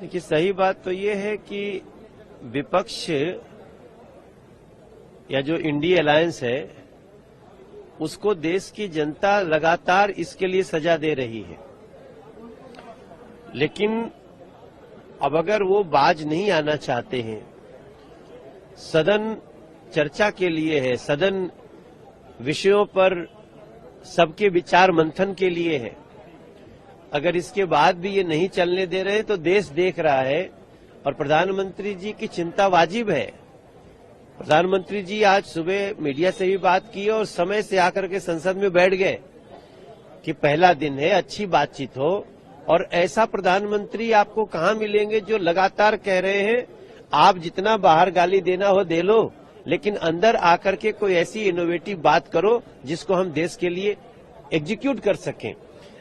देखिए, सही बात तो ये है कि विपक्ष या जो इंडिया अलायंस है उसको देश की जनता लगातार इसके लिए सजा दे रही है। लेकिन अब अगर वो बाज नहीं आना चाहते हैं, सदन चर्चा के लिए है, सदन विषयों पर सबके विचार मंथन के लिए है, अगर इसके बाद भी ये नहीं चलने दे रहे तो देश देख रहा है और प्रधानमंत्री जी की चिंता वाजिब है। प्रधानमंत्री जी आज सुबह मीडिया से भी बात की और समय से आकर के संसद में बैठ गए कि पहला दिन है, अच्छी बातचीत हो। और ऐसा प्रधानमंत्री आपको कहां मिलेंगे जो लगातार कह रहे हैं आप जितना बाहर गाली देना हो दे लो, लेकिन अंदर आकर के कोई ऐसी इनोवेटिव बात करो जिसको हम देश के लिए एग्जीक्यूट कर सकें।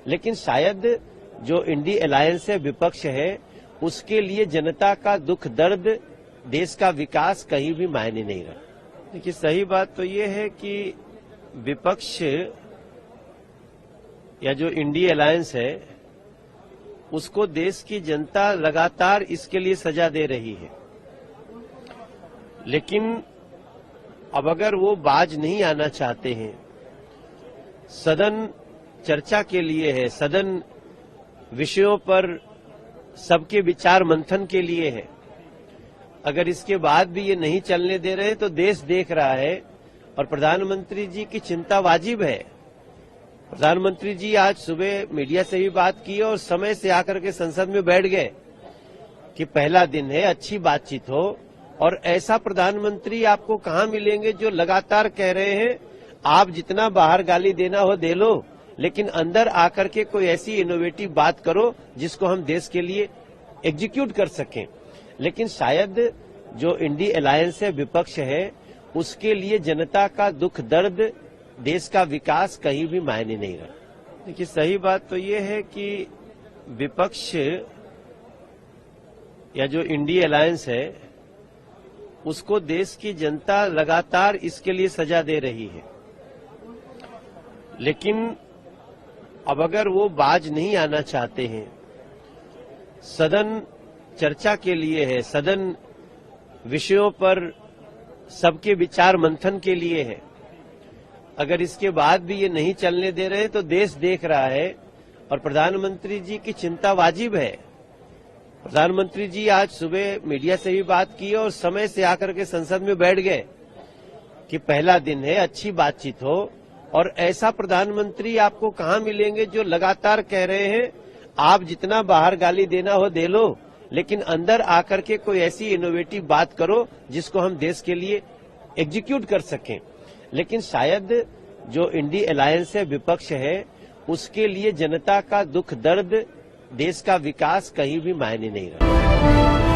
लेकिन शायद जो इंडिया अलायंस है, विपक्ष है, उसके लिए जनता का दुख दर्द, देश का विकास कहीं भी मायने नहीं रहा। देखिए, सही बात तो ये है कि विपक्ष या जो इंडिया अलायंस है उसको देश की जनता लगातार इसके लिए सजा दे रही है। लेकिन अब अगर वो बाज नहीं आना चाहते हैं, सदन चर्चा के लिए है, सदन विषयों पर सबके विचार मंथन के लिए है, अगर इसके बाद भी ये नहीं चलने दे रहे तो देश देख रहा है और प्रधानमंत्री जी की चिंता वाजिब है। प्रधानमंत्री जी आज सुबह मीडिया से भी बात की और समय से आकर के संसद में बैठ गए कि पहला दिन है, अच्छी बातचीत हो। और ऐसा प्रधानमंत्री आपको कहां मिलेंगे जो लगातार कह रहे हैं आप जितना बाहर गाली देना हो दे लो, लेकिन अंदर आकर के कोई ऐसी इनोवेटिव बात करो जिसको हम देश के लिए एग्जीक्यूट कर सकें। लेकिन शायद जो इंडिया अलायंस है, विपक्ष है, उसके लिए जनता का दुख दर्द, देश का विकास कहीं भी मायने नहीं रहा। देखिए, सही बात तो ये है कि विपक्ष या जो इंडिया अलायंस है उसको देश की जनता लगातार इसके लिए सजा दे रही है। लेकिन अब अगर वो बाज नहीं आना चाहते हैं, सदन चर्चा के लिए है, सदन विषयों पर सबके विचार मंथन के लिए है, अगर इसके बाद भी ये नहीं चलने दे रहे तो देश देख रहा है और प्रधानमंत्री जी की चिंता वाजिब है। प्रधानमंत्री जी आज सुबह मीडिया से भी बात की और समय से आकर के संसद में बैठ गए कि पहला दिन है, अच्छी बातचीत हो। और ऐसा प्रधानमंत्री आपको कहां मिलेंगे जो लगातार कह रहे हैं आप जितना बाहर गाली देना हो दे लो, लेकिन अंदर आकर के कोई ऐसी इनोवेटिव बात करो जिसको हम देश के लिए एग्जीक्यूट कर सकें। लेकिन शायद जो इंडिया अलायंस है, विपक्ष है, उसके लिए जनता का दुख दर्द, देश का विकास कहीं भी मायने नहीं रहा।